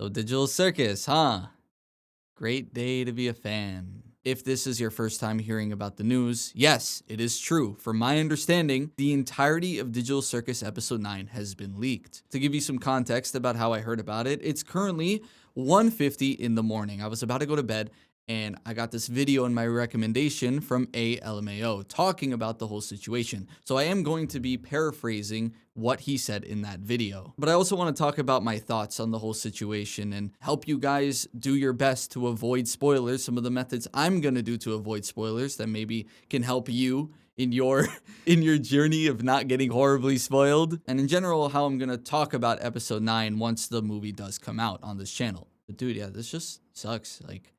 So Digital Circus, huh? Great day to be a fan. If this is your first time hearing about the news, yes, it is true. From my understanding, the entirety of Digital Circus Episode 9 has been leaked. To give you some context about how I heard about it, it's currently 1:50 in the morning. I was about to go to bed and I got this video in my recommendation from ayylmao talking about the whole situation. So I am going to be paraphrasing what he said in that video. But I also want to talk about my thoughts on the whole situation and help you guys do your best to avoid spoilers. Some of the methods I'm going to do to avoid spoilers that maybe can help you in your in your journey of not getting horribly spoiled. And in general, how I'm going to talk about episode 9 once the movie does come out on this channel. But dude, yeah, this just sucks. Like,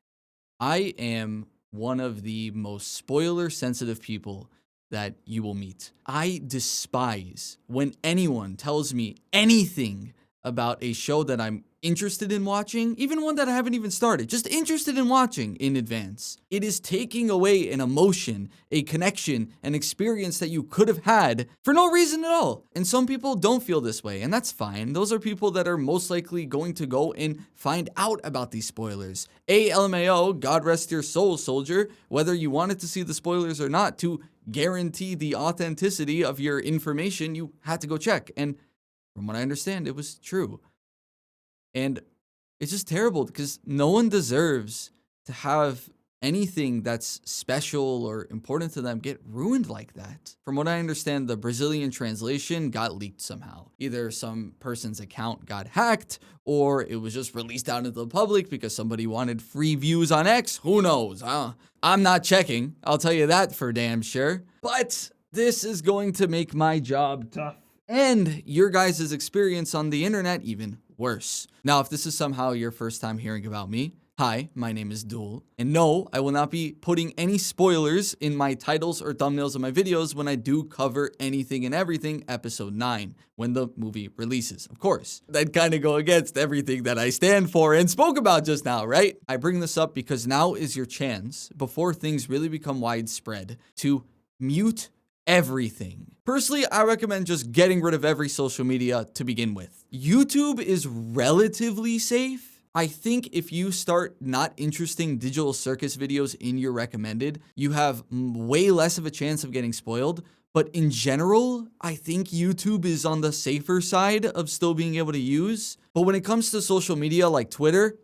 I am one of the most spoiler sensitive people that you will meet. I despise when anyone tells me anything about a show that I'm interested in watching, even one that I haven't even started, just interested in watching in advance. It is taking away an emotion, a connection, an experience that you could have had for no reason at all. And some people don't feel this way, and that's fine. Those are people that are most likely going to go and find out about these spoilers. LMAO, God rest your soul, soldier, whether you wanted to see the spoilers or not, to guarantee the authenticity of your information, you had to go check. And from what I understand, it was true. And it's just terrible because no one deserves to have anything that's special or important to them get ruined like that. From what I understand, the Brazilian translation got leaked somehow. Either some person's account got hacked or it was just released out into the public because somebody wanted free views on X. Who knows? I'm not checking. I'll tell you that for damn sure. But this is going to make my job tough and your guys' experience on the internet even worse. Now, if this is somehow your first time hearing about me, hi, my name is Duel, and no, I will not be putting any spoilers in my titles or thumbnails of my videos when I do cover anything and everything episode 9, when the movie releases, of course. That kind of go against everything that I stand for and spoke about just now, right? I bring this up because now is your chance, before things really become widespread, to mute everything. Personally, I recommend just getting rid of every social media to begin with. YouTube is relatively safe. I think if you start not interesting Digital Circus videos in your recommended, you have way less of a chance of getting spoiled. But in general, I think YouTube is on the safer side of still being able to use. But when it comes to social media like Twitter,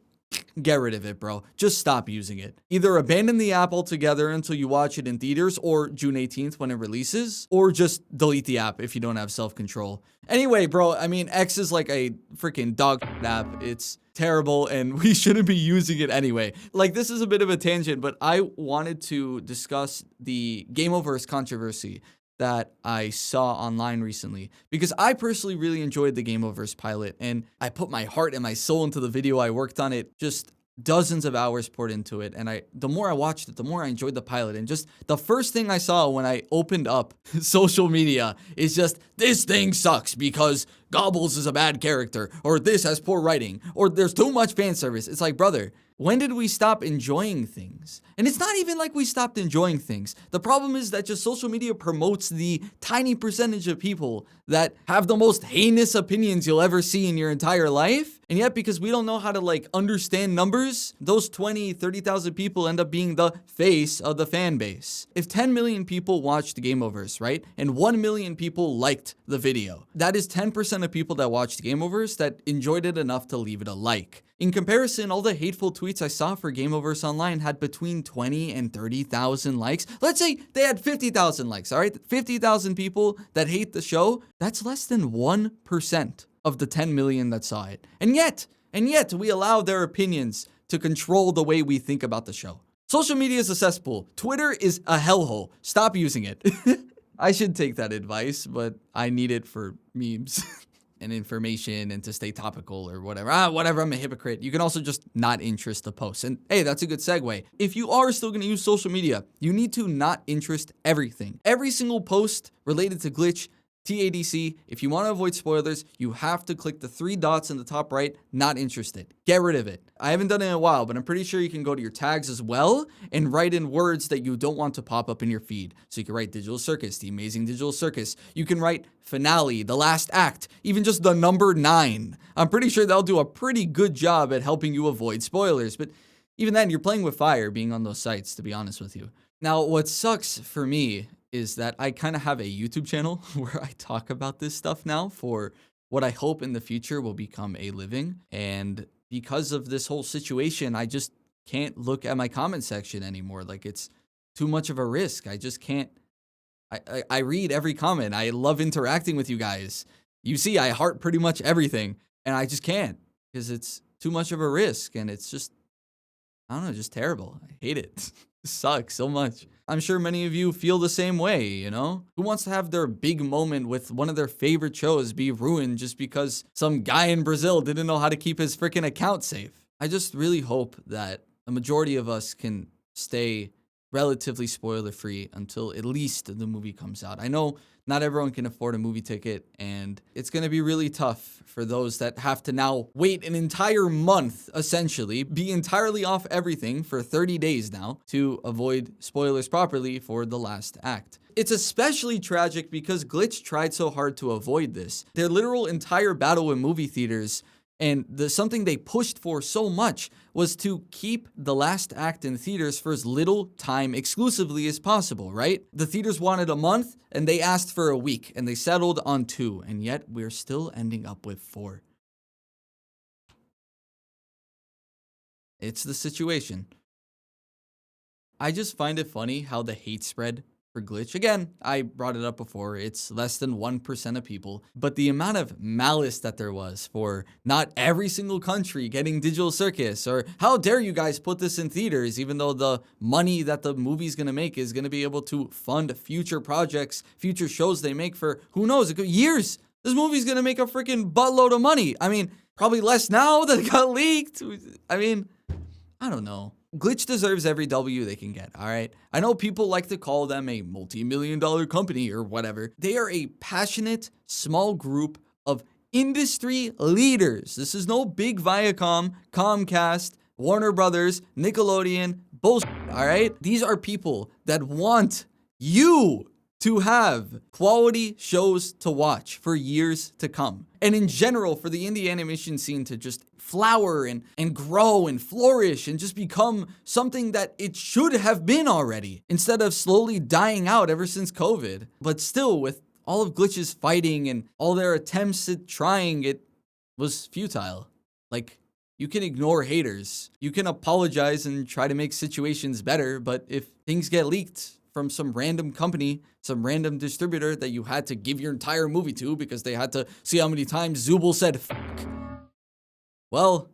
get rid of it, bro. Just stop using it. Either abandon the app altogether until you watch it in theaters or June 18th when it releases, or just delete the app if you don't have self-control. Anyway, bro, I mean, X is like a freaking dog app. It's terrible and we shouldn't be using it anyway. Like, this is a bit of a tangent, but I wanted to discuss the Gameoverse controversy that I saw online recently, because I personally really enjoyed the Gameoverse pilot and I put my heart and my soul into the video. I worked on it, just dozens of hours poured into it, and the more I watched it, the more I enjoyed the pilot. And just the first thing I saw when I opened up social media is just, this thing sucks because Gobbles is a bad character, or this has poor writing, or there's too much fan service. It's like, brother, when did we stop enjoying things? And it's not even like we stopped enjoying things. The problem is that just social media promotes the tiny percentage of people that have the most heinous opinions you'll ever see in your entire life. And yet, because we don't know how to like understand numbers, those 20, 30,000 people end up being the face of the fan base. If 10 million people watched Gameoverse, right? And 1 million people liked the video, that is 10% of people that watched Gameoverse that enjoyed it enough to leave it a like. In comparison, all the hateful tweets I saw for Gameoverse Online had between 20 and 30,000 likes. Let's say they had 50,000 likes, all right? 50,000 people that hate the show, that's less than 1% of the 10 million that saw it. And yet, we allow their opinions to control the way we think about the show. Social media is a cesspool. Twitter is a hellhole. Stop using it. I should take that advice, but I need it for memes. And information and to stay topical or whatever. Whatever, I'm a hypocrite. You can also just not interest the post. And hey, that's a good segue. If you are still going to use social media, you need to not interest everything. Every single post related to Glitch, TADC, if you want to avoid spoilers, you have to click the 3 dots in the top right, not interested. Get rid of it. I haven't done it in a while, but I'm pretty sure you can go to your tags as well and write in words that you don't want to pop up in your feed. So you can write Digital Circus, The Amazing Digital Circus. You can write finale, the last act, even just the number 9. I'm pretty sure they'll do a pretty good job at helping you avoid spoilers, but even then, you're playing with fire being on those sites, to be honest with you. Now, what sucks for me is that I kind of have a YouTube channel where I talk about this stuff now for what I hope in the future will become a living. And because of this whole situation, I just can't look at my comment section anymore. Like, it's too much of a risk. I just can't. I read every comment. I love interacting with you guys. You see, I heart pretty much everything. And I just can't because it's too much of a risk. And it's just, I don't know, just terrible. I hate it. It sucks so much. I'm sure many of you feel the same way, you know? Who wants to have their big moment with one of their favorite shows be ruined just because some guy in Brazil didn't know how to keep his freaking account safe? I just really hope that a majority of us can stay relatively spoiler free until at least the movie comes out. I know not everyone can afford a movie ticket, and it's going to be really tough for those that have to now wait an entire month, essentially, be entirely off everything for 30 days now to avoid spoilers properly for the last act. It's especially tragic because Glitch tried so hard to avoid this. Their literal entire battle in movie theaters and something they pushed for so much was to keep the last act in theaters for as little time exclusively as possible, right? The theaters wanted a month, and they asked for a week, and they settled on 2, and yet we're still ending up with 4. It's the situation. I just find it funny how the hate spread for Glitch. Again, I brought it up before. It's less than 1% of people. But the amount of malice that there was for not every single country getting Digital Circus, or how dare you guys put this in theaters, even though the money that the movie's going to make is going to be able to fund future projects, future shows they make for, who knows, years. This movie's going to make a freaking buttload of money. I mean, probably less now that it got leaked. I mean, I don't know. Glitch deserves every W they can get, all right? I know people like to call them a multi-million-dollar company or whatever. They are a passionate, small group of industry leaders. This is no big Viacom, Comcast, Warner Brothers, Nickelodeon, bullshit, all right? These are people that want you to have quality shows to watch for years to come. And in general, for the indie animation scene to just flower and grow and flourish and just become something that it should have been already, instead of slowly dying out ever since COVID. But still, with all of Glitch's fighting and all their attempts at trying, it was futile. Like, you can ignore haters. You can apologize and try to make situations better, but if things get leaked from some random company, some random distributor that you had to give your entire movie to because they had to see how many times Zubul said "f***," well,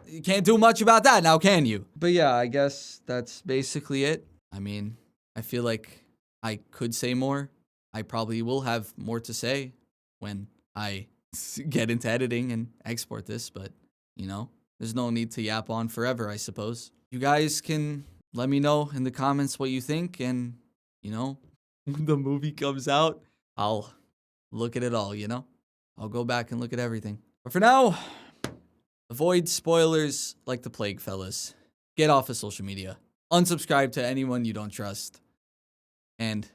you can't do much about that now, can you? But yeah, I guess that's basically it. I mean, I feel like I could say more. I probably will have more to say when I get into editing and export this, but, you know, there's no need to yap on forever, I suppose. You guys can let me know in the comments what you think, and, you know, when the movie comes out, I'll look at it all, you know? I'll go back and look at everything. But for now, avoid spoilers like the plague, fellas. Get off of social media. Unsubscribe to anyone you don't trust. And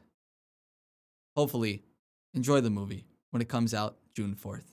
hopefully, enjoy the movie when it comes out June 4th.